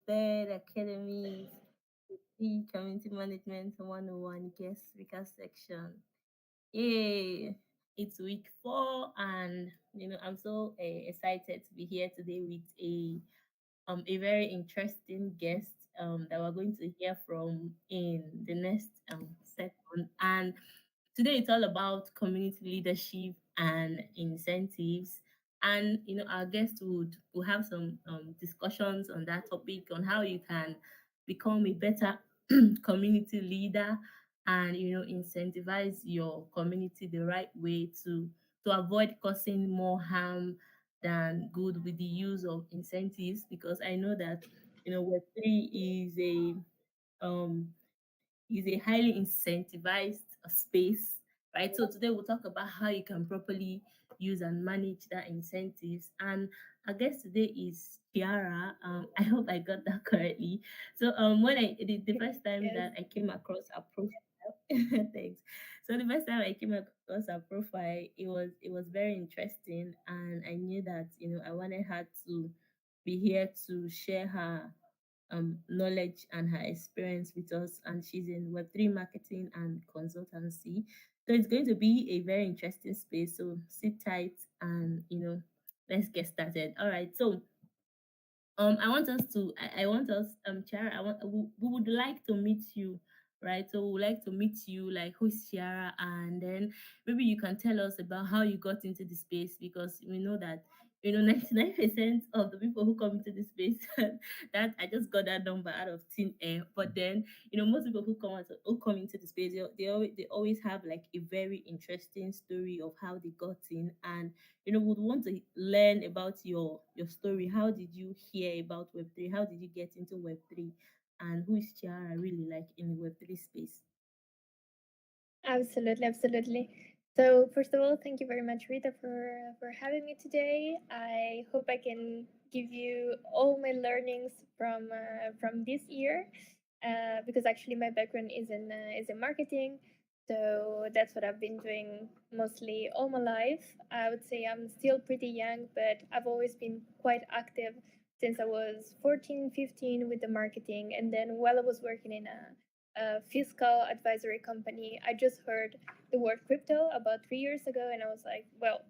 Third Academy the Community Management 101 guest speaker section. Yay! It's week 4, and I'm so excited to be here today with a very interesting guest that we're going to hear from in the next second. And today it's all about community leadership and incentives. And our guest would have some discussions on that topic, on how you can become a better community leader, and incentivize your community the right way to avoid causing more harm than good with the use of incentives, because I know that Web3 um is a highly incentivized space, right? So today we'll talk about how you can properly use and manage that incentives. And our guest today is Chiara. I hope I got that correctly. So when the first time Yes, that I came across her profile, thanks. So the first time I came across her profile, it was very interesting, and I knew that I wanted her to be here to share her knowledge and her experience with us. And she's in Web3 marketing and consultancy. So it's going to be a very interesting space. So sit tight and, let's get started. All right. So I want us to I want us Chiara, we would like to meet you, right? So we would like to meet you, like, who's Chiara, and then maybe you can tell us about how you got into the space, because we know that 99% of the people who come into the space, that I just got that number out of thin air. But then most people who come into the space, they always have like a very interesting story of how they got in, and would want to learn about your story. How did you hear about Web3? How did you get into Web3? And who is Chiara really, like, in the Web3 space? absolutely, absolutely. So first of all, thank you very much, Rita, for having me today. I hope I can give you all my learnings from this year, because actually my background is in marketing. So that's what I've been doing mostly all my life. I would say I'm still pretty young, but I've always been quite active since I was 14, 15 with the marketing. And then while I was working in a fiscal advisory company, I just heard the word crypto about 3 years ago, and I was like, well,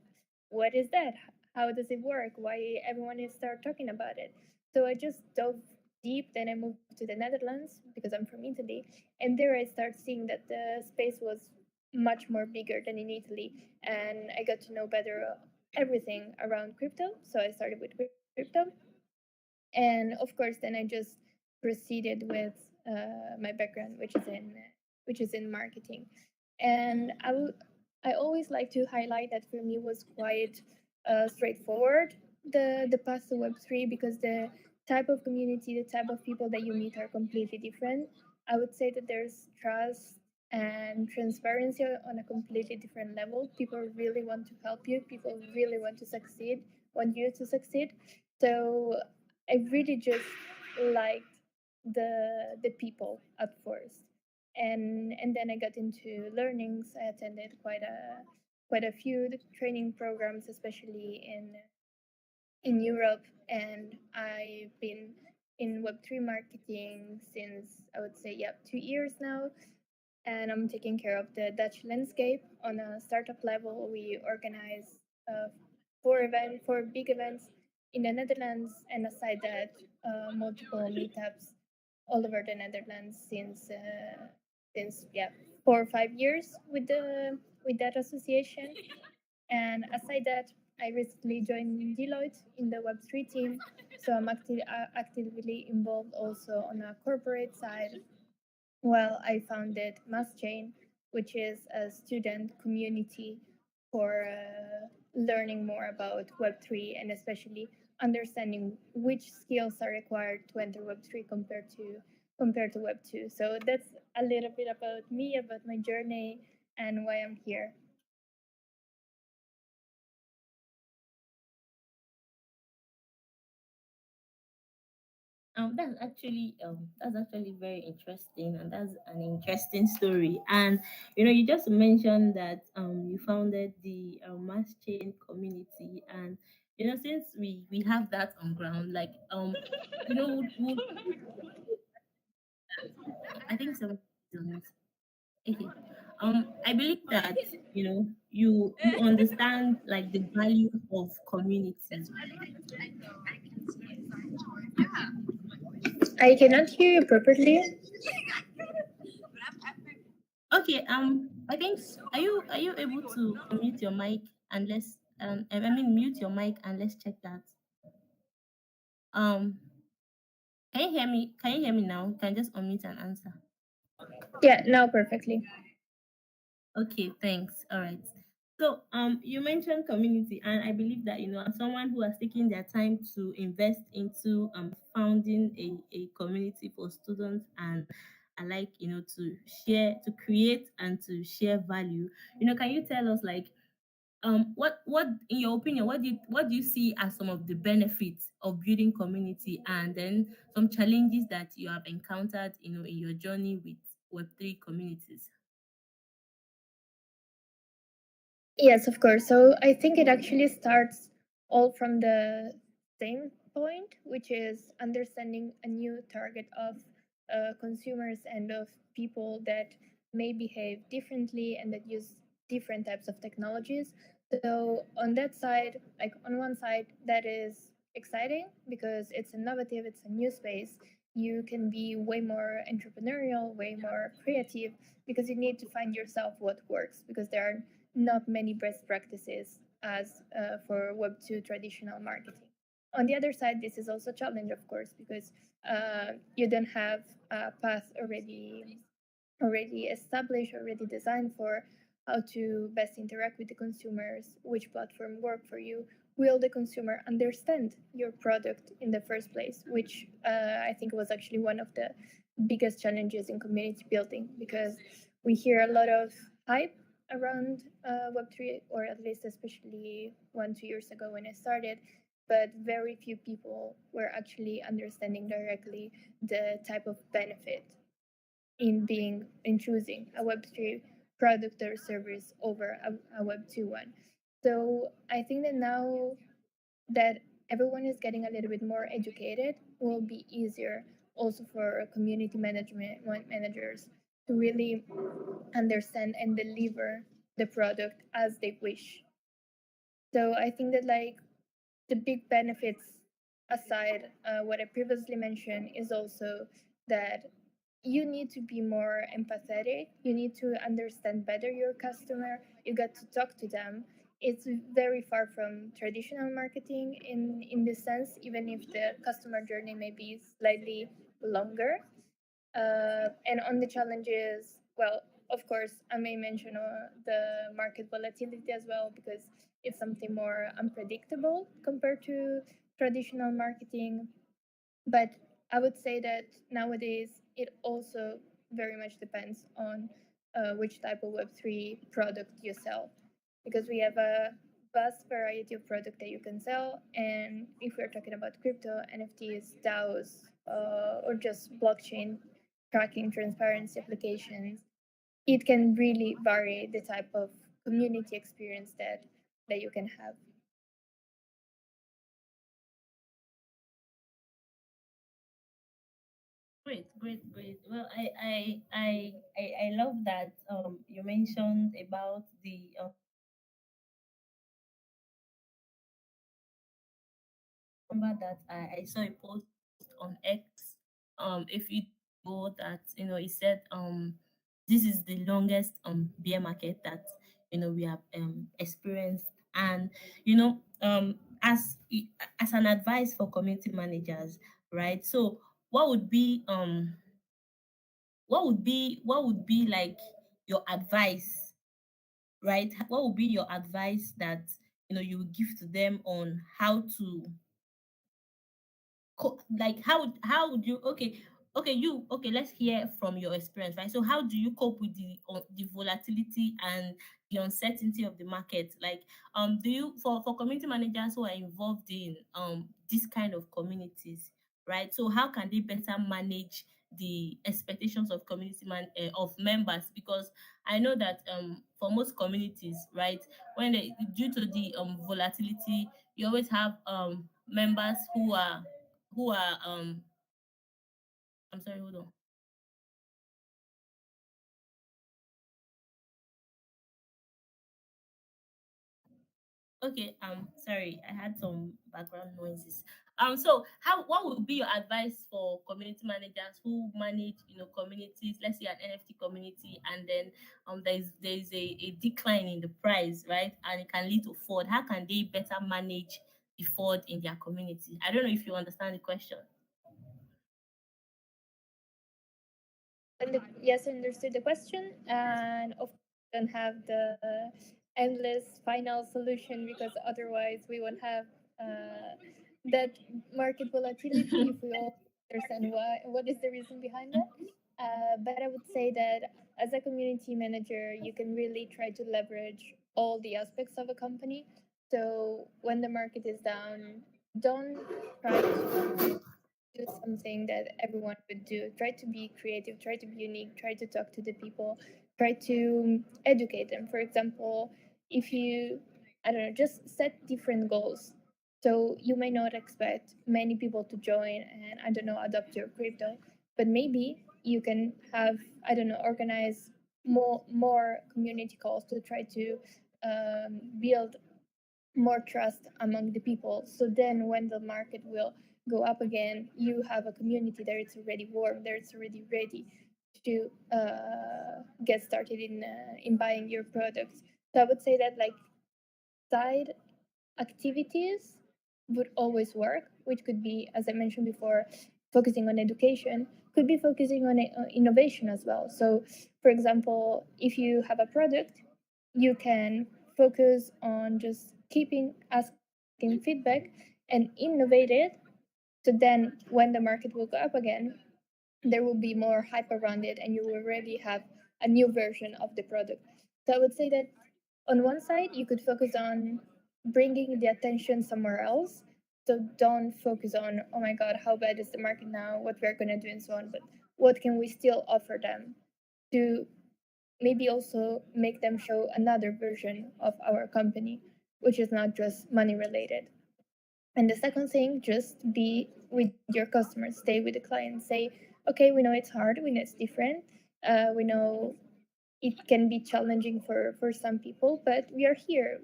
what is that? How does it work? Why everyone is start talking about it? So I just dove deep. Then I moved to the Netherlands because I'm from Italy, and there I started seeing that the space was much more bigger than in Italy, and I got to know better everything around crypto. So I started with crypto, and of course then I just proceeded with my background, which is in marketing. And I always like to highlight that for me was quite straightforward, the path to Web3, because the type of community, the type of people that you meet are completely different. I would say that there's trust and transparency on a completely different level. People really want to help you, people really want you to succeed. So I really just liked the people at first, and then I got into learnings. I attended quite a few training programs, especially in Europe, and I've been in Web3 marketing since, I would say, yeah, 2 years now. And I'm taking care of the Dutch landscape on a startup level. We organize uh, four big events in the Netherlands, and aside that, multiple meetups all over the Netherlands since, yeah, 4 or 5 years with that association. And aside that, I recently joined Deloitte in the Web3 team, so I'm actively involved also on a corporate side. Well, I founded MassChain, which is a student community for learning more about Web3, and especially understanding which skills are required to enter Web3 compared to Web2. So that's a little bit about me, about my journey, and why I'm here. That's actually very interesting, and that's an interesting story. And you just mentioned that you founded the Mass Chain community, and Since we have that on ground, like would I think some reasons. Okay. I believe that you understand like the value of communities. I cannot hear you properly. Okay. I think are you able to unmute your mic and let's I mean mute your mic and let's check that. Um, can you hear me? Can you hear me now? You can just unmute and answer. Yeah, now perfectly. Okay, thanks. All right. So, you mentioned community, and I believe that as someone who has taken their time to invest into founding a community for students, and I like to share, to create, and to share value. Can you tell us like what in your opinion what do you see as some of the benefits of building community, and then some challenges that you have encountered in your journey with Web3 communities? Yes, of course. So I think it actually starts all from the same point, which is understanding a new target of consumers and of people that may behave differently and that use different types of technologies. So on that side, like on one side, that is exciting because it's innovative, it's a new space. You can be way more entrepreneurial, way more creative because you need to find yourself what works because there are not many best practices as for Web2 traditional marketing. On the other side, this is also a challenge, of course, because you don't have a path already established, already designed for how to best interact with the consumers, which platform work for you. Will the consumer understand your product in the first place? Which I think was actually one of the biggest challenges in community building because we hear a lot of hype around Web3, or at least especially 1 2 years ago when I started. But very few people were actually understanding directly the type of benefit in choosing a Web3 product or service over a Web2 one. So I think that now that everyone is getting a little bit more educated, will be easier also for community managers to really understand and deliver the product as they wish. So I think that like the big benefits aside, what I previously mentioned is also that you need to be more empathetic. You need to understand better your customer. You got to talk to them. It's very far from traditional marketing in this sense, even if the customer journey may be slightly longer. And on the challenges, well, of course, I may mention the market volatility as well, because it's something more unpredictable compared to traditional marketing. But I would say that nowadays it also very much depends on which type of Web3 product you sell, because we have a vast variety of product that you can sell. And if we're talking about crypto, NFTs, DAOs, or just blockchain tracking transparency applications, it can really vary the type of community experience that you can have. Great, great, great. Well, I love that you mentioned about the remember that I saw a post on X a few days ago that he said this is the longest bear market that we have experienced. And as an advice for community managers, right? So what would be what would be like your advice, right? What would be your advice that you would give to them on how to like how would you, okay, okay, let's hear from your experience, right? So how do you cope with the volatility and the uncertainty of the market? Like do you, for community managers who are involved in this kind of communities, right? So how can they better manage the expectations of of members? Because I know that for most communities, right, when they, due to the volatility, you always have members who are I'm sorry, hold on. Okay, sorry, I had some background noises. So how what would be your advice for community managers who manage, communities, let's say an NFT community, and then there's a decline in the price, right? And it can lead to fraud. How can they better manage the fraud in their community? I don't know if you understand the question. Yes, I understood the question, and of course, we don't have the endless final solution because otherwise we won't have uh, that market volatility if we all understand what is the reason behind that. But I would say that as a community manager, you can really try to leverage all the aspects of a company. So when the market is down, don't try to do something that everyone would do. Try to be creative, try to be unique, try to talk to the people, try to educate them. For example, if you, I don't know, just set different goals. So you may not expect many people to join and, I don't know, adopt your crypto, but maybe you can have, I don't know, organize more community calls to try to build more trust among the people. So then, when the market will go up again, you have a community that it's already warm, that it's already ready to get started in buying your products. So I would say that like side activities would always work, which could be, as I mentioned before, focusing on education, could be focusing on innovation as well. So, for example, if you have a product, you can focus on just keeping asking feedback and innovate it. So then, when the market will go up again, there will be more hype around it and you will already have a new version of the product. So I would say that on one side, you could focus on bringing the attention somewhere else. So don't focus on, oh my God, how bad is the market now, what we're going to do, and so on. But what can we still offer them to maybe also make them show another version of our company, which is not just money related. And the second thing, just be with your customers, stay with the client, say, okay, we know it's hard, we know it's different, we know it can be challenging for some people, but we are here.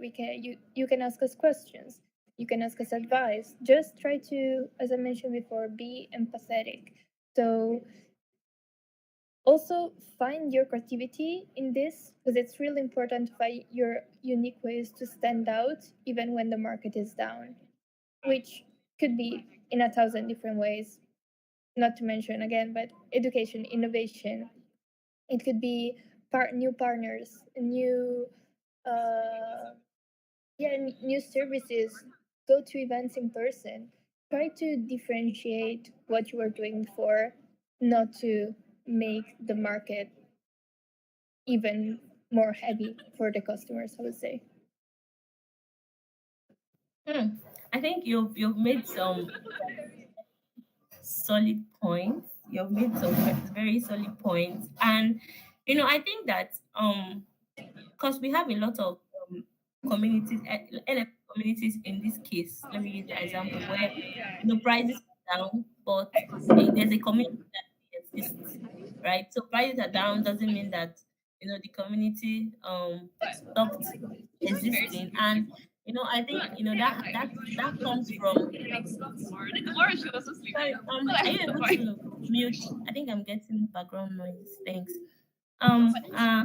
You can ask us questions, you can ask us advice. Just try to, as I mentioned before, be empathetic. So also find your creativity in this because it's really important to find your unique ways to stand out even when the market is down, which could be in a thousand different ways, not to mention again, but education, innovation. It could be new partners, new uh, new services. Go to events in person. Try to differentiate what you are doing for, not to make the market even more heavy for the customers, I would say. Hmm. I think you've made some solid points. You've made some very solid points, and I think that because we have a lot of communities, NF communities in this case. Let me use the example where prices are down, but there's a community that exists, right? So prices are down doesn't mean that the community stopped existing, and I think that comes from. Sorry, are you able to mute? I think I'm getting background noise. Thanks. Um, uh,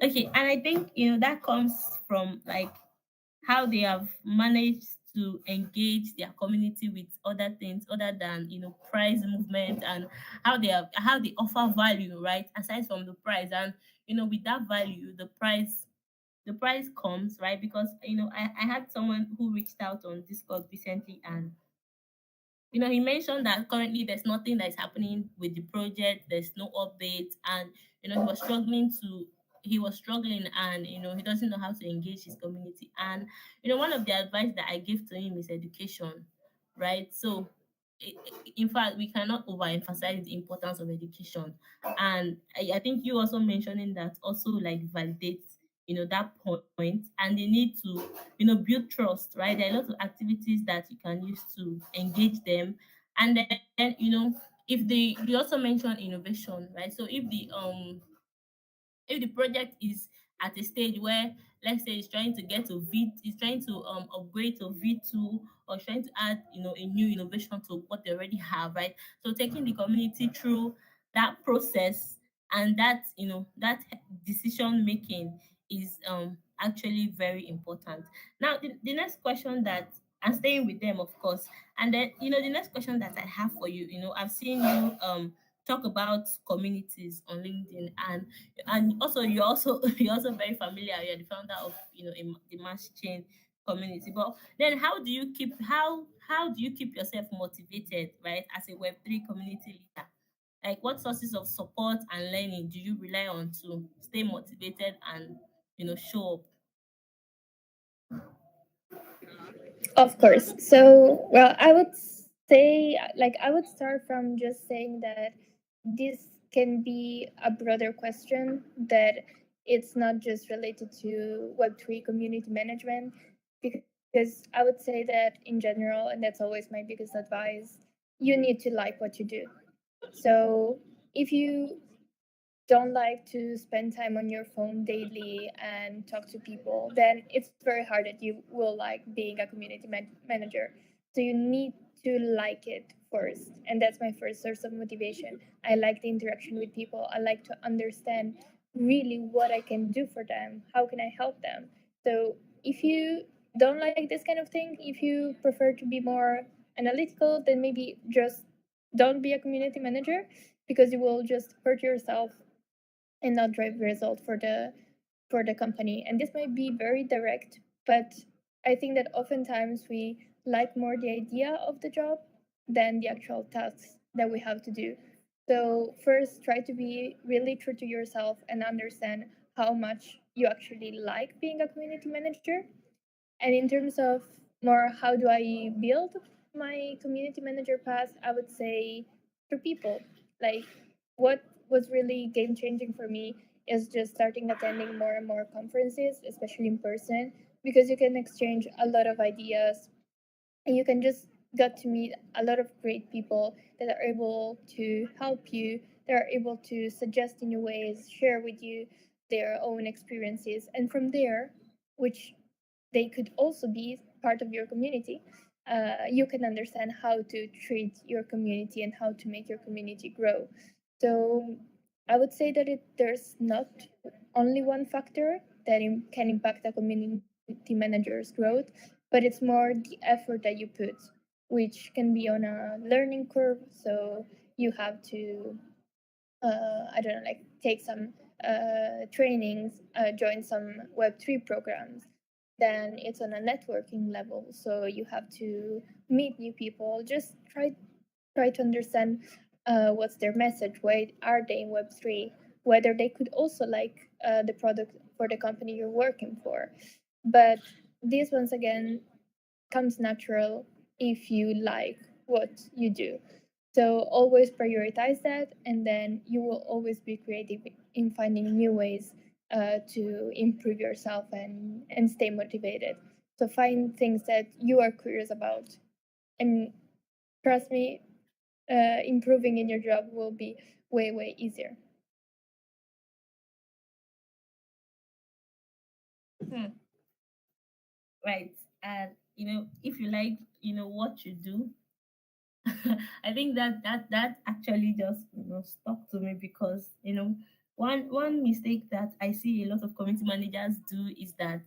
okay, and I think that comes from like how they have managed to engage their community with other things other than price movement, and how they offer value, right, aside from the price. And with that value, the price comes, right, because I had someone who reached out on Discord recently, and he mentioned that currently there's nothing that's happening with the project. There's no update, and he was struggling, and he doesn't know how to engage his community. And one of the advice that I give to him is education, right? So, in fact, we cannot overemphasize the importance of education. And I think you also mentioning that also like validates that point, and they need to build trust, right? There are a lot of activities that you can use to engage them. And then if they you also mentioned innovation, right? So if the project is at a stage where, let's say, it's trying to get to it's trying to upgrade to V2, or trying to add a new innovation to what they already have, right? So taking the community through that process, and that decision making is actually very important. Now the next question that I'm staying with them, of course, and then the next question that I have for you, I've seen you talk about communities on LinkedIn, and also you're also you're also very familiar. You're the founder of the mass chain community. But then how do you keep yourself motivated, right, as a Web3 community leader? Like, what sources of support and learning do you rely on to stay motivated and show up? Of course. So, well, I would say, like, I would start from just saying that this can be a broader question, that it's not just related to Web3 community management, because I would say that in general, and that's always my biggest advice, you need to like what you do. So, if you don't like to spend time on your phone daily and talk to people, then it's very hard that you will like being a community manager. So you need to like it first. And that's my first source of motivation. I like the interaction with people. I like to understand really what I can do for them. How can I help them? So if you don't like this kind of thing, if you prefer to be more analytical, then maybe just don't be a community manager, because you will just hurt yourself and not drive result for the company. And this might be very direct, but I think that oftentimes we like more the idea of the job than the actual tasks that we have to do. So first, try to be really true to yourself and understand how much you actually like being a community manager. And in terms of more, how do I build my community manager path? I would say through people. Like, what was really game changing for me is just starting attending more and more conferences, especially in person, because you can exchange a lot of ideas, and you can just get to meet a lot of great people that are able to help you, that are able to suggest new ways, share with you their own experiences, and from there, which they could also be part of your community, you can understand how to treat your community and how to make your community grow. So I would say that there's not only one factor that can impact a community manager's growth, but it's more the effort that you put, which can be on a learning curve. So you have to, I don't know, like take some trainings, join some Web3 programs. Then it's on a networking level. So you have to meet new people, just try to understand what's their message, why are they in Web3, whether they could also like the product for the company you're working for. But this, once again, comes natural if you like what you do. So always prioritize that, and then you will always be creative in finding new ways to improve yourself and stay motivated. So find things that you are curious about, and trust me, improving in your job will be way easier. Hmm. Right. And if you like what you do, I think that actually just stuck to me, because one mistake that I see a lot of community managers do is that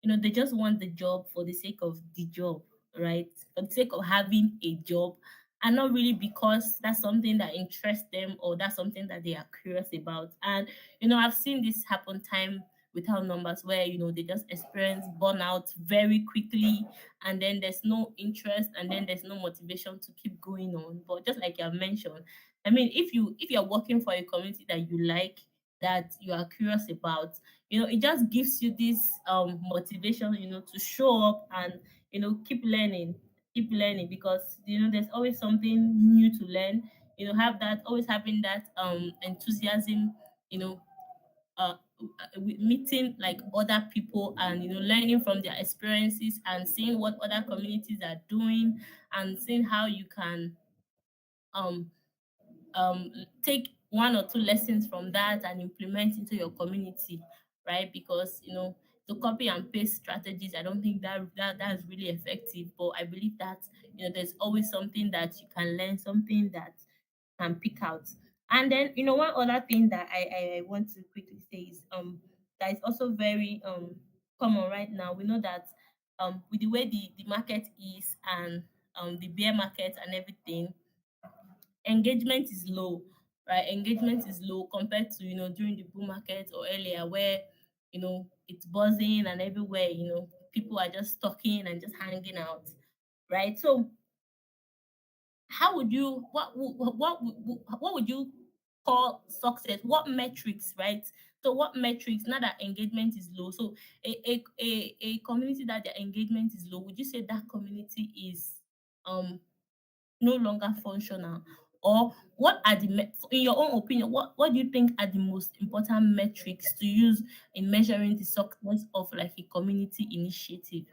they just want the job for the sake of the job, right? For the sake of having a job, and not really because that's something that interests them, or that's something that they are curious about. And I've seen this happen time without numbers, where they just experience burnout very quickly, and then there's no interest, and then there's no motivation to keep going on. But just like you have mentioned, I mean, if you're working for a community that you like, that you are curious about, it just gives you this motivation, to show up and keep learning, because there's always something new to learn. Have that, always having that enthusiasm, you know meeting like other people and learning from their experiences and seeing what other communities are doing and seeing how you can um take one or two lessons from that and implement into your community, right? Because the copy and paste strategies, I don't think that's really effective. But I believe that there's always something that you can learn, something that can pick out. And then one other thing that I want to quickly say is that is also very common right now. We know that with the way the market is and the bear market and everything, engagement is low, right? Engagement is low compared to during the bull market or earlier, where it's buzzing and everywhere. People are just talking and just hanging out, right? So how would you what would you call success? What metrics, right? So what metrics, now that engagement is low, so a community that their engagement is low, would you say that community is um no longer functional? Or what are in your own opinion, what do you think are the most important metrics to use in measuring the success of like a community initiative?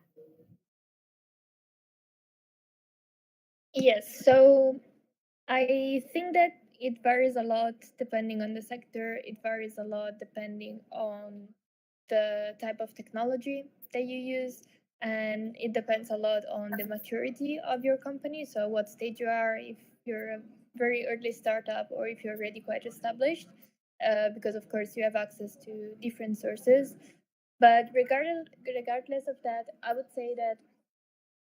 Yes, so I think that it varies a lot depending on the sector. It varies a lot depending on the type of technology that you use, and it depends a lot on the maturity of your company. So, what stage you are, if you're a very early startup or if you're already quite established, because of course you have access to different sources. But regardless of that, I would say that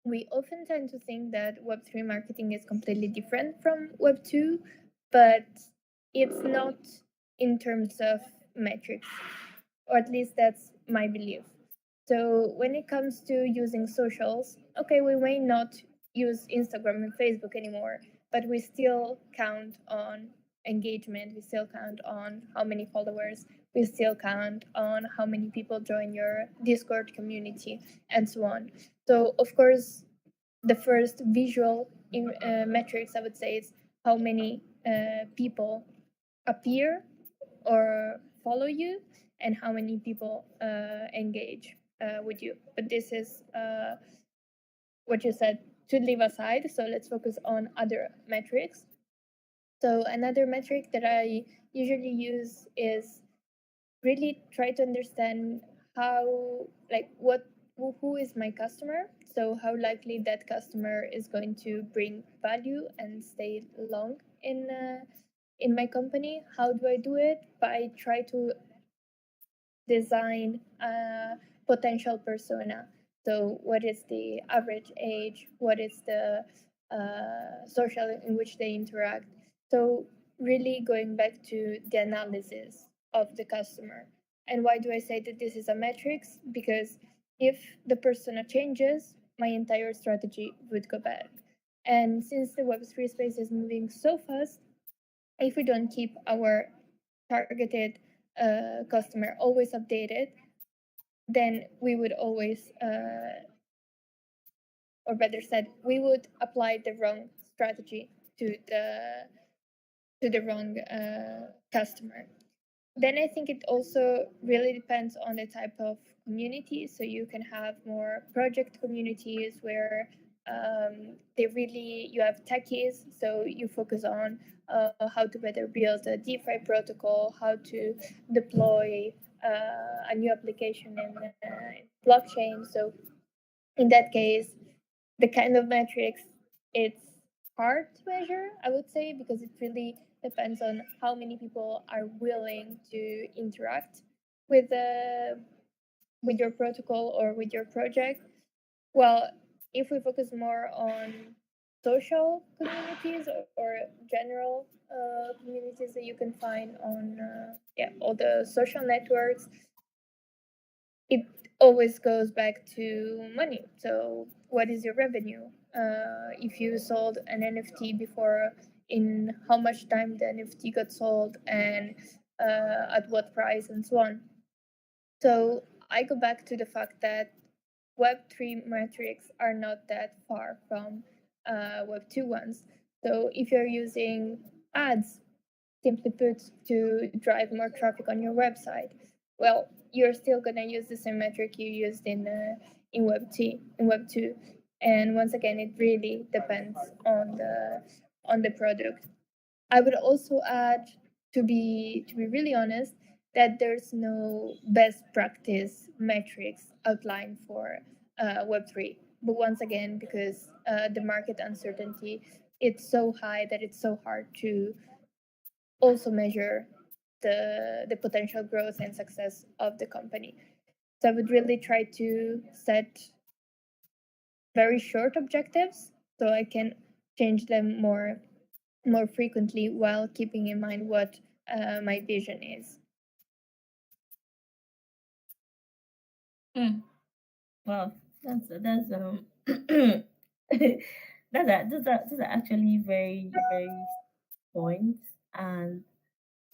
we often tend to think that Web3 marketing is completely different from Web2, but it's not in terms of metrics, or at least that's my belief. So when it comes to using socials, okay, we may not use Instagram and Facebook anymore, but we still count on engagement, we still count on how many followers, we still count on how many people join your Discord community, and so on. So, of course, the first visual metrics I would say is how many people appear or follow you and how many people engage with you. But this is what you said to leave aside. So let's focus on other metrics. So another metric that I usually use is really try to understand how, like, what who is my customer, so how likely that customer is going to bring value and stay long in my company. How do I do it? By try to design a potential persona. So, what is the average age? What is the social in which they interact? So, really going back to the analysis of the customer. And why do I say that this is a metrics? Because if the persona changes, my entire strategy would go bad. And since the Web3 space is moving so fast, if we don't keep our targeted customer always updated, then we would always, or better said, we would apply the wrong strategy to the wrong customer. Then I think it also really depends on the type of community. So you can have more project communities where they really, you have techies, so you focus on how to better build a DeFi protocol, how to deploy a new application in blockchain. So in that case, the kind of metrics, it's hard to measure, I would say, because it really depends on how many people are willing to interact with with your protocol or with your project. Well, if we focus more on social communities or general communities that you can find on all the social networks, it always goes back to money. So, what is your revenue? If you sold an NFT before, in how much time the NFT got sold, and at what price, and so on. So, I go back to the fact that Web3 metrics are not that far from Web2 ones. So, if you're using ads, simply put, to drive more traffic on your website, well, you're still gonna use the same metric you used in Web 2. And once again, it really depends on the product. I would also add, to be really honest, that there's no best practice metrics outlined for Web3. But once again, because the market uncertainty, it's so high that it's so hard to also measure the potential growth and success of the company. So I would really try to set very short objectives so I can change them more frequently while keeping in mind what my vision is. Hmm. Wow, that's those are actually very points. And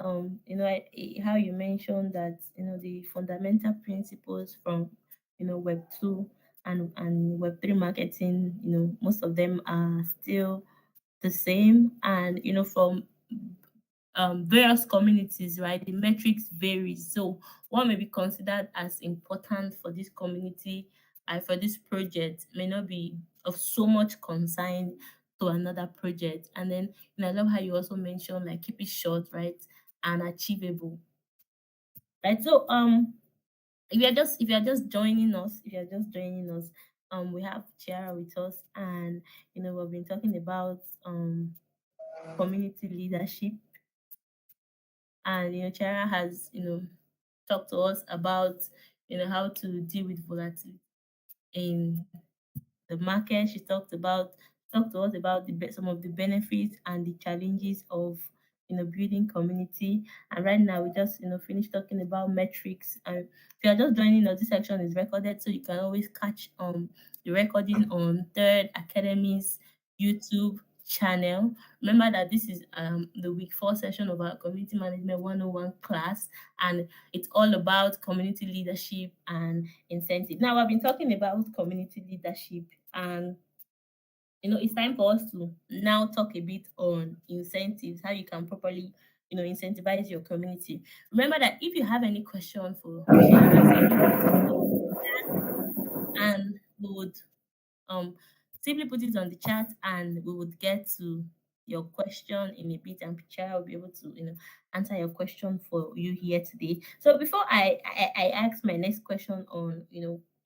how you mentioned that the fundamental principles from web 2 and web 3 marketing, most of them are still the same. And from various communities, right, the metrics vary. So what may be considered as important for this community and for this project may not be of so much concern to another project. And then I love how you also mentioned like keep it short, right, and achievable, right? So if you're just joining us, we have Chiara with us, and we've been talking about community leadership. And Chiara has talked to us about how to deal with volatility in the market. She talked to us about some of the benefits and the challenges of building community. And right now we just finished talking about metrics. And if you are just joining us, this section is recorded, so you can always catch the recording on Third Academy's YouTube channel. Remember that this is the week 4 session of our community management 101 class, and it's all about community leadership and incentive. Now, I've been talking about community leadership, and it's time for us to now talk a bit on incentives, how you can properly incentivize your community. Remember that if you have any question for Chiara, simply put it on and we would um simply put it on the chat, and we would get to your question in a bit, and Pichara will be able to answer your question for you here today. So before I ask my next question on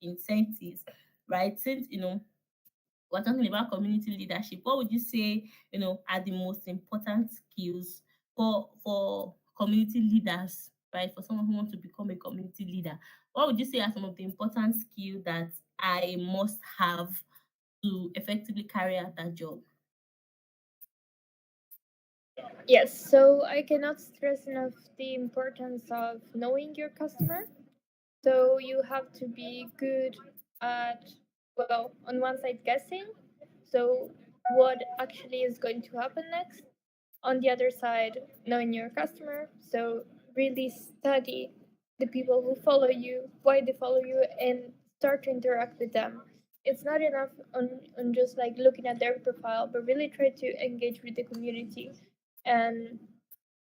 incentives, right, since we're talking about community leadership, what would you say are the most important skills for community leaders, right, for someone who wants to become a community leader? What would you say are some of the important skills that I must have to effectively carry out that job? Yes, so I cannot stress enough the importance of knowing your customer. So you have to be good at, well, on one side, guessing. So what actually is going to happen next? On the other side, knowing your customer. So really study the people who follow you, why they follow you, and start to interact with them. It's not enough on just like looking at their profile, but really try to engage with the community and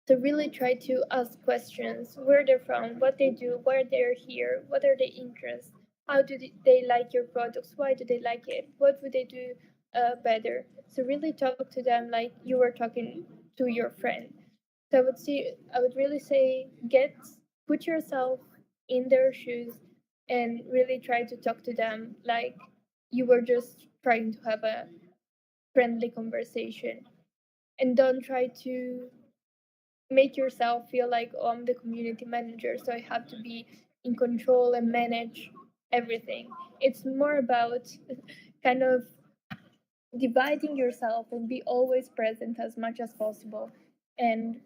to really try to ask questions, where they're from, what they do, why they're here, what are their interests, how do they like your products, why do they like it, what would they do better. So really talk to them like you were talking to your friend. So I would really say put yourself in their shoes and really try to talk to them like you were just trying to have a friendly conversation, and don't try to make yourself feel like, oh, I'm the community manager, so I have to be in control and manage everything. It's more about kind of dividing yourself and be always present as much as possible, and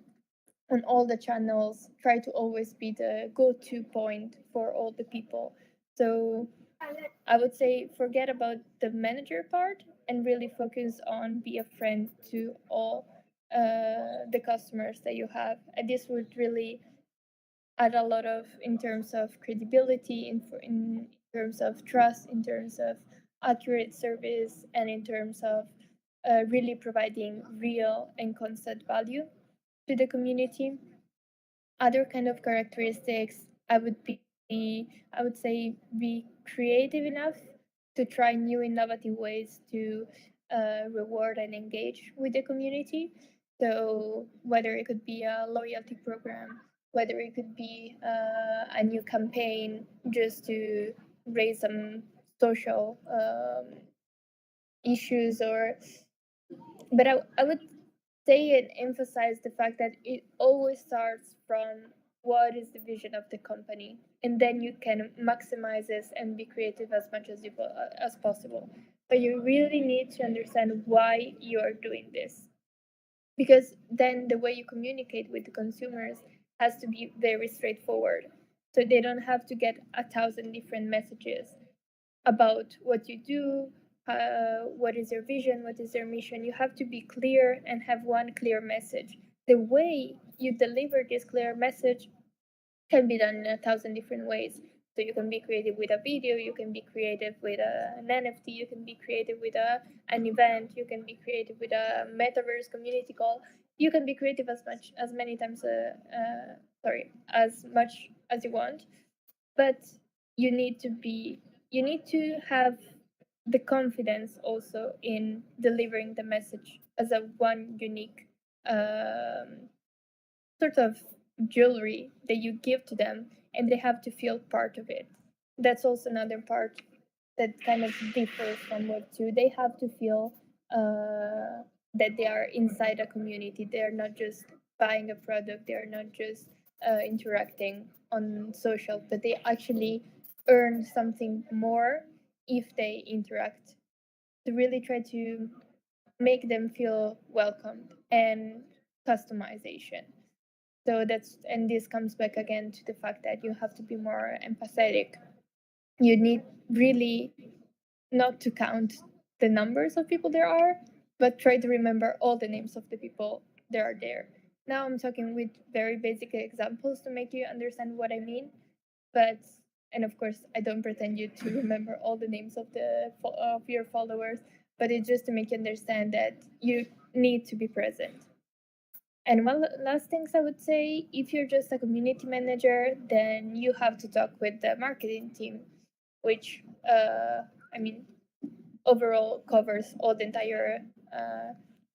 on all the channels try to always be the go-to point for all the people. So I would say forget about the manager part and really focus on be a friend to all the customers that you have. And this would really add a lot of in terms of credibility, in terms of trust, in terms of accurate service, and in terms of really providing real and constant value to the community. Other kind of characteristics I would be, I would say, be creative enough to try new innovative ways to reward and engage with the community. So whether it could be a loyalty program, whether it could be a new campaign just to raise some social issues, or but I would say and emphasize the fact that it always starts from what is the vision of the company, and then you can maximize this and be creative as much as as possible. But you really need to understand why you are doing this, because then the way you communicate with the consumers has to be very straightforward, so they don't have to get 1,000 different messages about what you do, what is your vision, what is your mission. You have to be clear and have one clear message. The way you deliver this clear message can be done in 1,000 different ways. So you can be creative with a video, you can be creative with an NFT, you can be creative with an event, you can be creative with a metaverse community call. You can be creative as many times, as much as you want, but you need to be you need to have the confidence also in delivering the message as a one unique um, sort of jewelry that you give to them, and they have to feel part of it. That's also another part that kind of differs from Web 2. They have to feel that they are inside a community. They're not just buying a product, they're not just interacting on social, but they actually earn something more if they interact, to really try to make them feel welcomed and customization. So that's, and this comes back again to the fact that you have to be more empathetic. You need really not to count the numbers of people there are, but try to remember all the names of the people that are there. Now I'm talking with very basic examples to make you understand what I mean, but and of course I don't pretend you to remember all the names of your followers, but it's just to make you understand that you need to be present. And one last things I would say, if you're just a community manager, then you have to talk with the marketing team, which I mean overall covers all the entire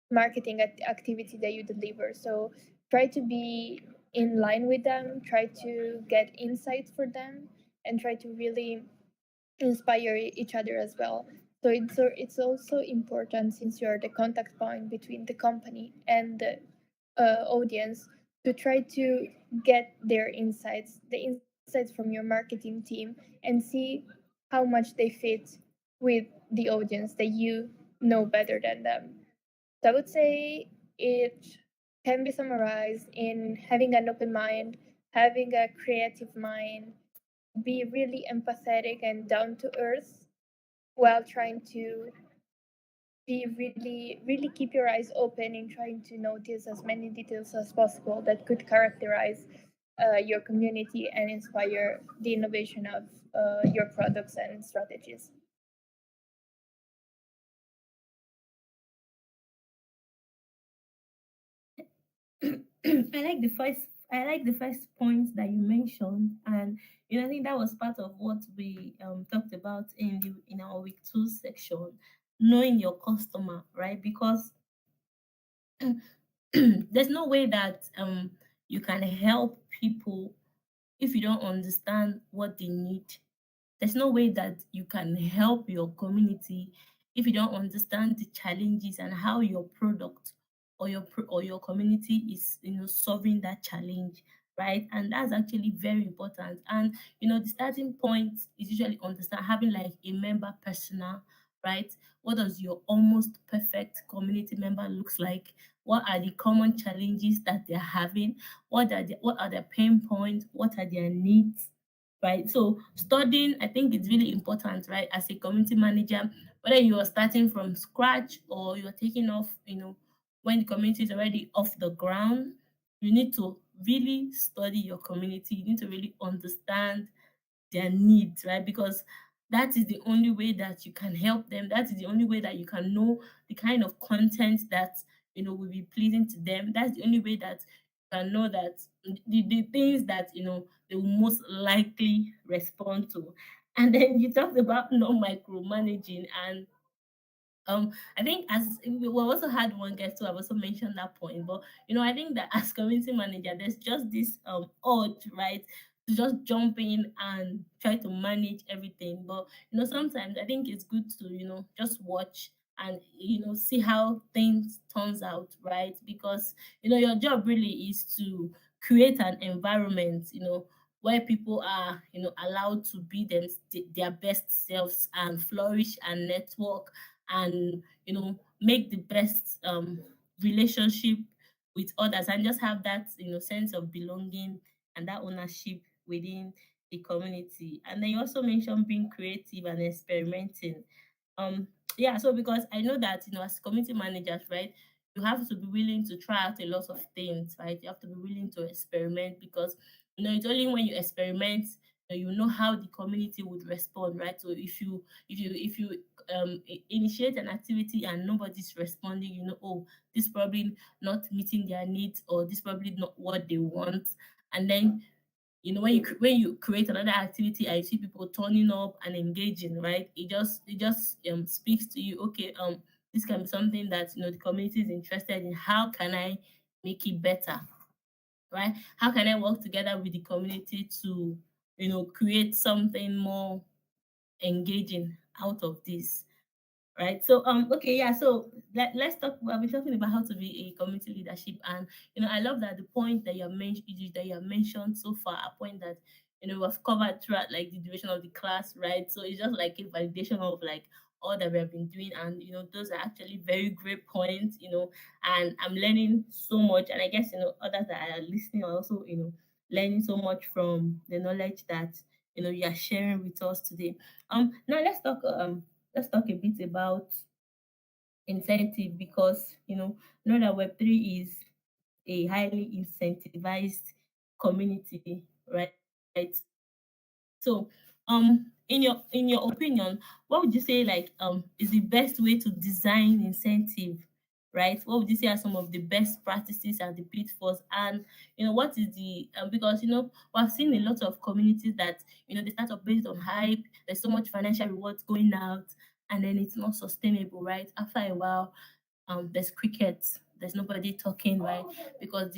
marketing activity that you deliver. So try to be in line with them, try to get insights for them, and try to really inspire each other as well. So it's also important, since you're the contact point between the company and the audience, to try to get their insights, the insights from your marketing team, and see how much they fit with the audience that you know better than them. So I would say it can be summarized in having an open mind, having a creative mind, be really empathetic and down to earth, while trying to be really keep your eyes open in trying to notice as many details as possible that could characterize your community and inspire the innovation of your products and strategies. I like the first point that you mentioned, and I think that was part of what we talked about in our week 2 section, knowing your customer, right? Because there's no way that you can help people if you don't understand what they need. There's no way that you can help your community if you don't understand the challenges and how your product or your community is solving that challenge, right? And that's actually very important. And the starting point is usually understand having like a member persona, right? What does your almost perfect community member looks like? What are the common challenges that they're having? What are their pain points? What are their needs? Right? So studying, I think it's really important, right? As a community manager, whether you are starting from scratch or you're taking off, when the community is already off the ground, you need to really study your community. You need to really understand their needs, right? Because that is the only way that you can help them. That is the only way that you can know the kind of content that will be pleasing to them. That's the only way that can know that the things that they will most likely respond to. And then you talked about no micromanaging, and I think as we also had one guest who have also mentioned that point. But I think that as community manager, there's just this urge, right, to just jump in and try to manage everything. But sometimes I think it's good to just watch and see how things turns out, right? Because your job really is to create an environment, where people are allowed to be their best selves and flourish and network and make the best relationship with others, and just have that sense of belonging and that ownership within the community. And then you also mentioned being creative and experimenting. Yeah, so because I know that as community managers, right, you have to be willing to try out a lot of things, right? You have to be willing to experiment, because it's only when you experiment that you know how the community would respond, right? So if you initiate an activity and nobody's responding, oh, this probably not meeting their needs, or this probably not what they want. And then when you create another activity and you see people turning up and engaging, right, it just speaks to you, okay, this can be something that the community is interested in. How can I make it better, right? How can I work together with the community to create something more engaging out of this? Right. So okay, yeah. So let's talk. We've been talking about how to be a community leadership, and I love that the point that you have mentioned so far, a point that we've covered throughout like the duration of the class, right? So it's just like a validation of like all that we have been doing, and those are actually very great points, and I'm learning so much, and I guess others that are listening are also learning so much from the knowledge that you are sharing with us today. Now let's talk a bit about incentive, because know that Web3 is a highly incentivized community, right? So, in your opinion, what would you say like is the best way to design incentive, right? What would you say are some of the best practices and the pitfalls? And what is the because we've seen a lot of communities that they start up based on hype. There's so much financial rewards going out, and then it's not sustainable, right? After a while, there's crickets, there's nobody talking, right? Because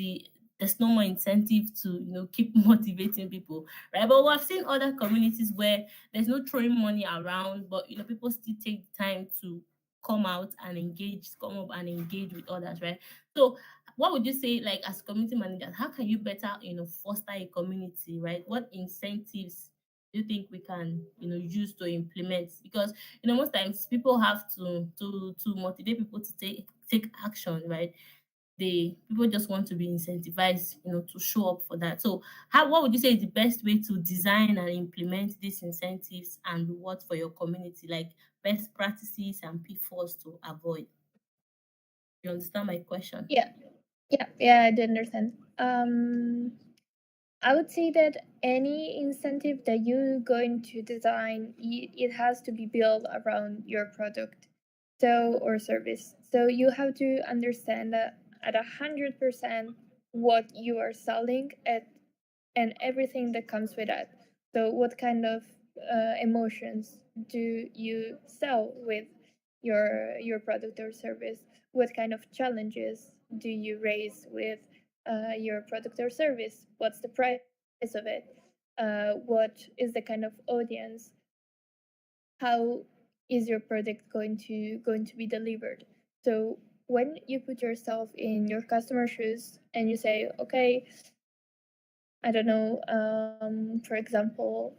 there's no more incentive to keep motivating people, right? But we've seen other communities where there's no throwing money around, but people still take time to come up and engage with others, right? So what would you say, like as community managers, how can you better foster a community, right? What incentives do you think we can use to implement? Because most times people have to motivate people to take action, right? They People just want to be incentivized to show up for that. So what would you say is the best way to design and implement these incentives and rewards for your community, like best practices and pitfalls to avoid? You understand my question? Yeah, yeah, I do understand. I would say that any incentive that you're going to design, it has to be built around your product, so or service. So you have to understand that at 100% what you are selling at, and everything that comes with that. So what kind of emotions do you sell with your product or service? What kind of challenges do you raise with your product or service? What's the price of it? What is the kind of audience? How is your product going to be delivered? So when you put yourself in your customer shoes and you say, okay, I don't know, for example,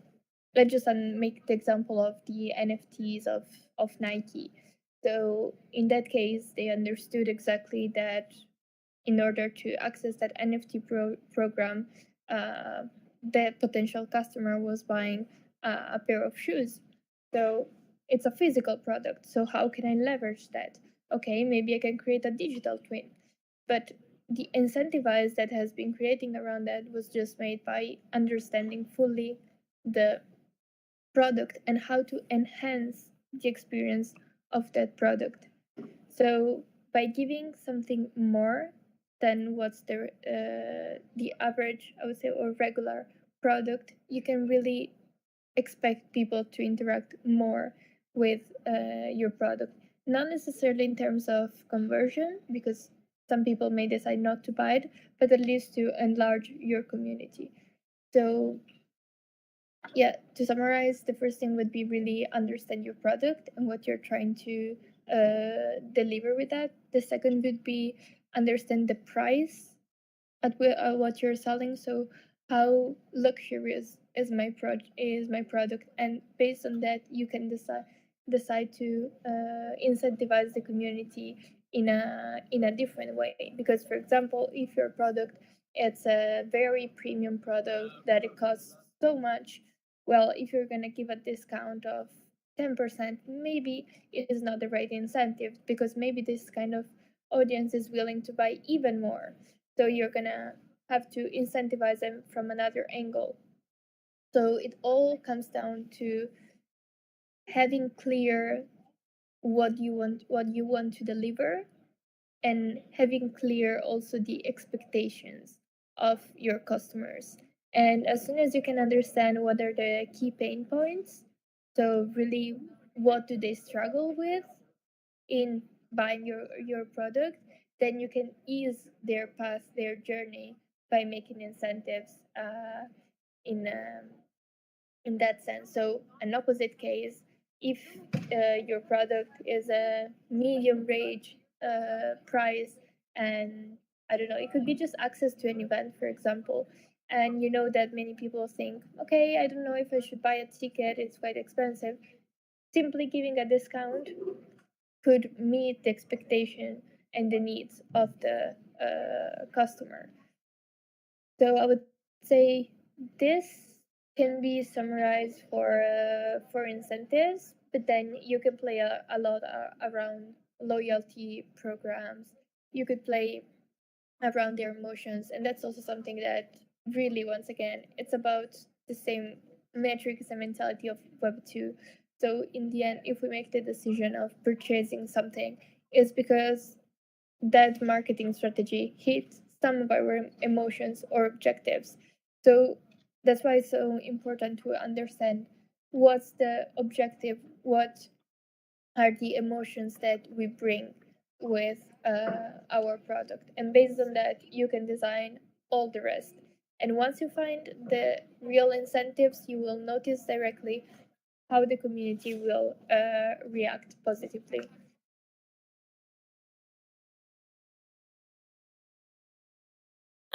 let's just make the example of the NFTs of Nike. So in that case, they understood exactly that in order to access that NFT program, the potential customer was buying a pair of shoes. So it's a physical product. So how can I leverage that? Okay, maybe I can create a digital twin. But the incentivize that has been creating around that was just made by understanding fully the product and how to enhance the experience of that product. So by giving something more, than what's the average, I would say, or regular product, you can really expect people to interact more with your product. Not necessarily in terms of conversion, because some people may decide not to buy it, but at least to enlarge your community. So yeah, to summarize, the first thing would be really understand your product and what you're trying to deliver with that. The second would be understand the price at what you're selling. So how luxurious is my product, and based on that, you can decide to incentivize the community in a different way. Because, for example, if your product it's a very premium product that it costs so much, well, if you're gonna give a discount of 10%, maybe it is not the right incentive, because maybe this kind of audience is willing to buy even more. So you're gonna have to incentivize them from another angle. So it all comes down to having clear what you want to deliver, and having clear also the expectations of your customers. And as soon as you can understand what are the key pain points, so really what do they struggle with in buying your product, then you can ease their path, their journey, by making incentives in in that sense. So an opposite case, if your product is a medium range price, and I don't know, it could be just access to an event, for example, and you know that many people think, okay, I don't know if I should buy a ticket, it's quite expensive. Simply giving a discount could meet the expectation and the needs of the customer. So I would say this can be summarized for incentives, but then you can play a lot around loyalty programs. You could play around their emotions, and that's also something that really, once again, it's about the same metrics and mentality of Web2. So in the end, if we make the decision of purchasing something, it's because that marketing strategy hits some of our emotions or objectives. So that's why it's so important to understand what's the objective, what are the emotions that we bring with our product. And based on that, you can design all the rest. And once you find the real incentives, you will notice directly how the community will react positively.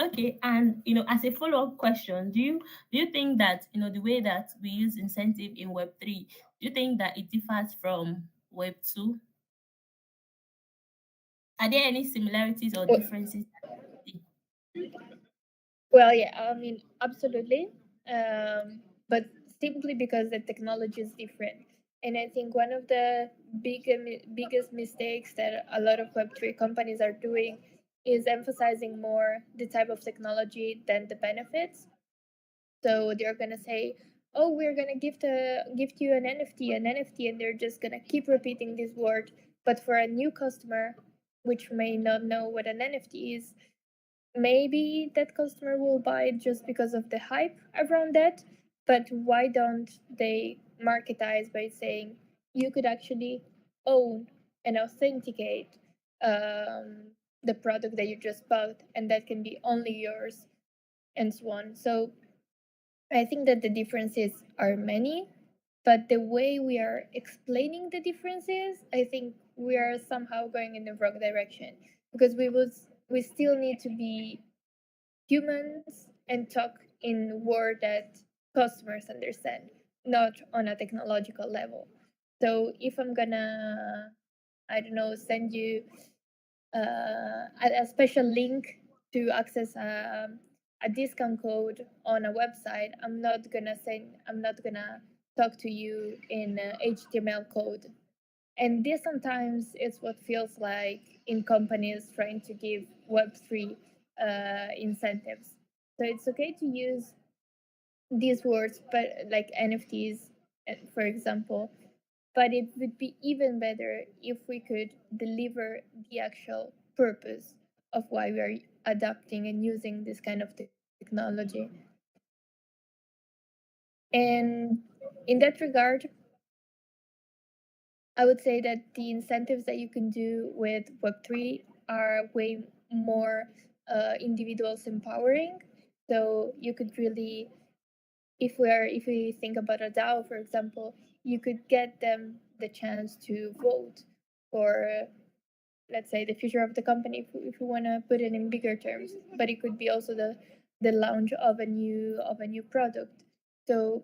Okay, and as a follow-up question, do you think that the way that we use incentive in Web3, do you think that it differs from Web2? Are there any similarities or differences that you see? Well, yeah, I mean, absolutely. But simply because the technology is different. And I think one of the biggest mistakes that a lot of Web3 companies are doing is emphasizing more the type of technology than the benefits. So they're gonna say, "Oh, we're gonna gift you an NFT," and they're just gonna keep repeating this word. But for a new customer, which may not know what an NFT is, maybe that customer will buy it just because of the hype around that. But why don't they marketize by saying you could actually own and authenticate the product that you just bought, and that can be only yours, and so on. So I think that the differences are many, but the way we are explaining the differences, I think we are somehow going in the wrong direction, because we still need to be humans and talk in word that customers understand, not on a technological level. So if I'm gonna, I don't know, send you a special link to access a discount code on a website, I'm not gonna talk to you in HTML code. And this sometimes is what feels like in companies trying to give Web3 incentives. So it's okay to use these words, but like NFTs, for example, but it would be even better if we could deliver the actual purpose of why we are adapting and using this kind of technology. And in that regard, I would say that the incentives that you can do with Web3 are way more individuals empowering. So you could really, if we think about a DAO, for example, you could get them the chance to vote for, let's say, the future of the company, if we want to put it in bigger terms. But it could be also the launch of a new product. So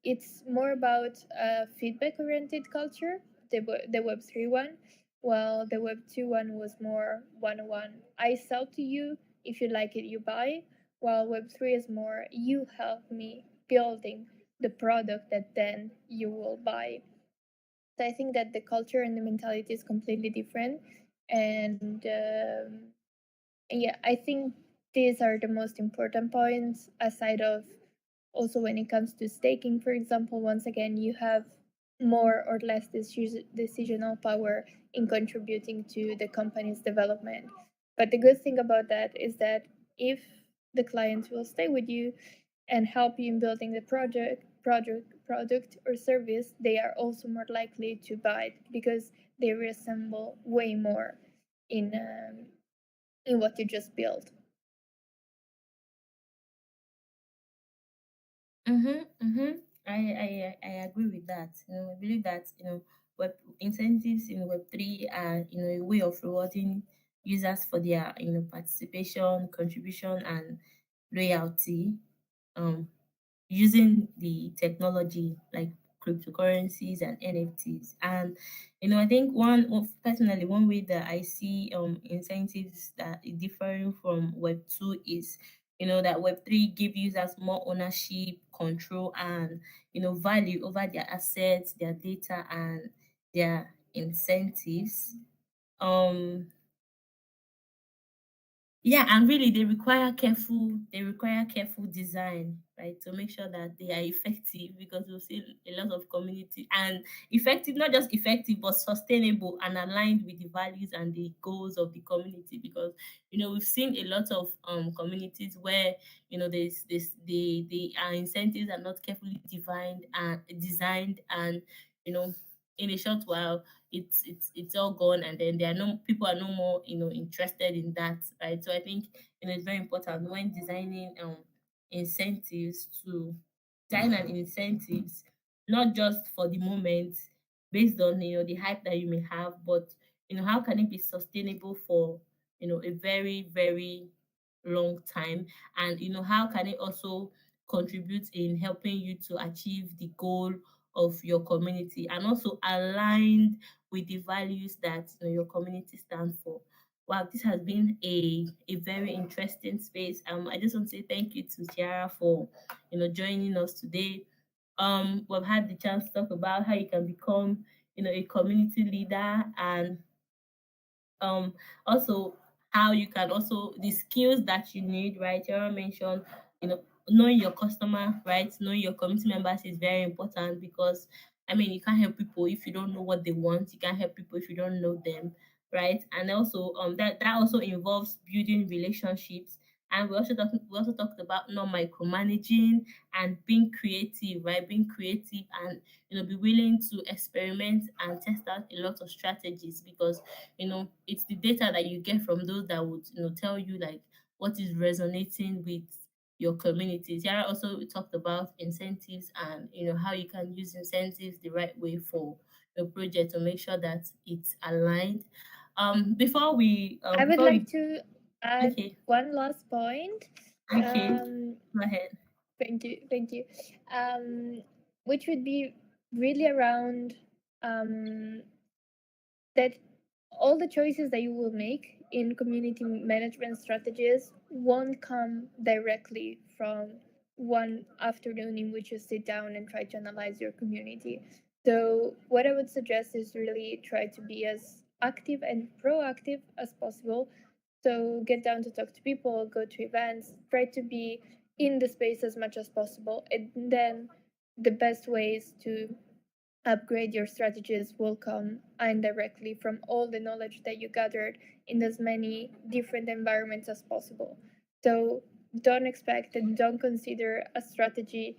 it's more about a feedback oriented culture, the Web3 one, while the Web2 one was more one-on-one. I sell to you, if you like it you buy, while Web3 is more you help me building the product that then you will buy. So I think that the culture and the mentality is completely different. And yeah, I think these are the most important points, aside of also when it comes to staking, for example. Once again, you have more or less decisional power in contributing to the company's development. But the good thing about that is that if the clients will stay with you and help you in building the product or service, they are also more likely to buy it because they resemble way more in what you just built. Mm-hmm, mm-hmm. I agree with that. I believe that web incentives in Web3 are a way of rewarding users for their participation, contribution, and loyalty. Um, Using the technology like cryptocurrencies and NFTs. And I think personally one way that I see incentives that is differing from Web2 is that Web3 give users more ownership, control, and value over their assets, their data, and their incentives. Um yeah, and really they require careful design, right? To make sure that they are effective, because we've seen a lot of community and effective, not just effective, but sustainable and aligned with the values and the goals of the community. Because we've seen a lot of communities where there's this the incentives are not carefully defined and designed, and you know in a short while it's all gone, and then there are no people are no more interested in that, right? So I think it's very important when designing incentives to design an incentives, not just for the moment, based on the hype that you may have, but how can it be sustainable for a very very long time, and how can it also contribute in helping you to achieve the goal of your community, and also aligned with the values that your community stand for. Wow, this has been a very interesting space. I just want to say thank you to Chiara for joining us today. We've had the chance to talk about how you can become a community leader, and um also how you can also the skills that you need, right? Chiara mentioned knowing your customer, right? Knowing your community members is very important, because you can't help people if you don't know what they want. You can't help people if you don't know them, right? And also that also involves building relationships. And we also talked about not micromanaging and being creative, right? Being creative, and be willing to experiment and test out a lot of strategies, because it's the data that you get from those that would tell you like what is resonating with your community. Tiara also talked about incentives, and how you can use incentives the right way for your project to make sure that it's aligned. I would Before like we to add Okay, one last point. okay, Um, go ahead. thank you. Which would be really around that all the choices that you will make in community management strategies won't come directly from one afternoon in which you sit down and try to analyze your community. So, what I would suggest is really try to be as active and proactive as possible. So, get down to talk to people, go to events, try to be in the space as much as possible. And then the best ways to upgrade your strategies will come indirectly from all the knowledge that you gathered in as many different environments as possible. So don't expect and don't consider a strategy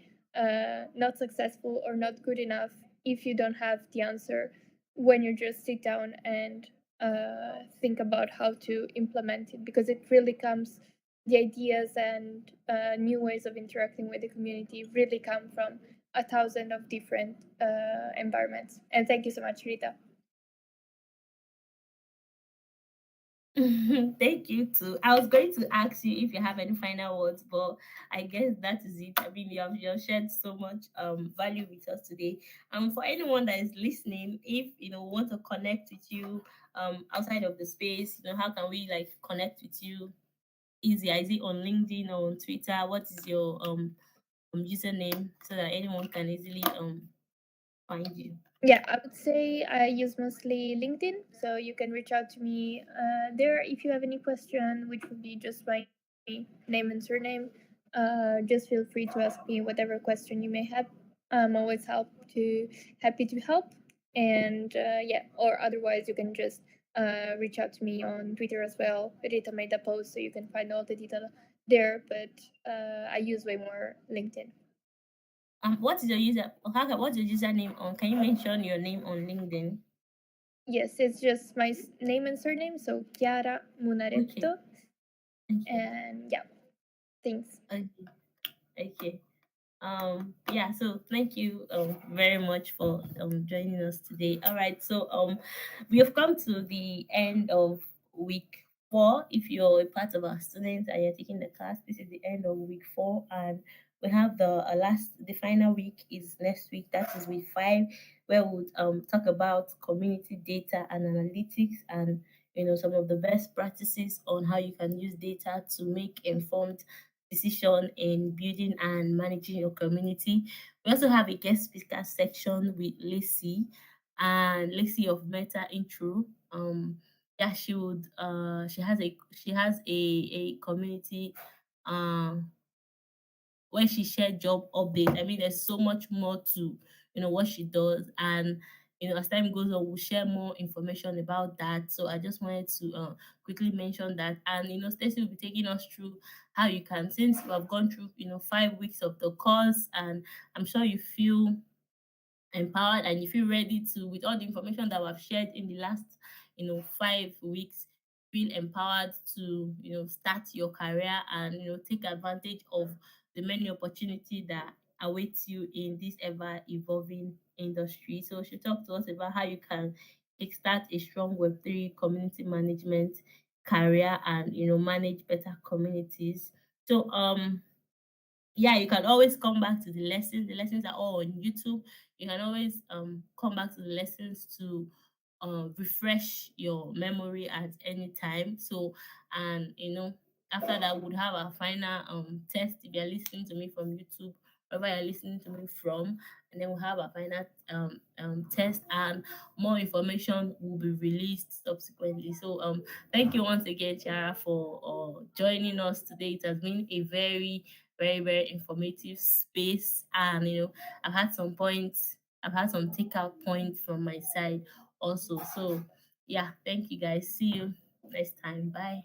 not successful or not good enough if you don't have the answer when you just sit down and think about how to implement it, because it really comes, the ideas and new ways of interacting with the community really come from a thousand of different environments. And thank you so much, Rita. Thank you too. I was going to ask you if you have any final words, but I guess that is it. I mean, you have shared so much value with us today. For anyone that is listening, if want to connect with you outside of the space, how can we like connect with you? Easy, is it on LinkedIn or on Twitter? What is your username so that anyone can easily find you? Yeah, I would say I use mostly LinkedIn, so you can reach out to me there if you have any question, which would be just my name and surname. Just feel free to ask me whatever question you may have. I'm always happy to help. And yeah, or otherwise you can just reach out to me on Twitter as well. Rita made a post, so you can find all the detail there. But I use way more LinkedIn. What is your what's your username on? Can you mention your name on LinkedIn? Yes, it's just my name and surname, so Chiara Okay. Munaretto. Okay. And yeah, thanks. Okay. Okay. Yeah, so thank you very much for joining us today. All right, so we have come to the end of week 4. If you're a part of our students and you're taking the class, this is the end of week 4, and we have the final week is next week. That is week 5, where we'll talk about community data and analytics, and some of the best practices on how you can use data to make informed decision in building and managing your community. We also have a guest speaker section with Lacey, and Lacey of Meta Intro. Yeah, she has a community um where she shared job updates. I mean, there's so much more to what she does, and as time goes on, we'll share more information about that. So I just wanted to quickly mention that, and Stacey will be taking us through how you can, since we have gone through 5 weeks of the course, and I'm sure you feel empowered and you feel ready to, with all the information that we've shared in the last 5 weeks, feel empowered to start your career and take advantage of the many opportunity that awaits you in this ever evolving industry. So she talked to us about how you can kickstart a strong Web3 community management career and manage better communities. So yeah, you can always come back to the lessons. The lessons are all on YouTube. You can always come back to the lessons to refresh your memory at any time. So, and after that, we'll have our final test if you're listening to me from YouTube, wherever you're listening to me from, and then we'll have our final test, and more information will be released subsequently. So thank you once again, Chiara, for joining us today. It has been a very, very, very informative space, and I've had some takeout points from my side also. So yeah, thank you guys. See you next time. Bye.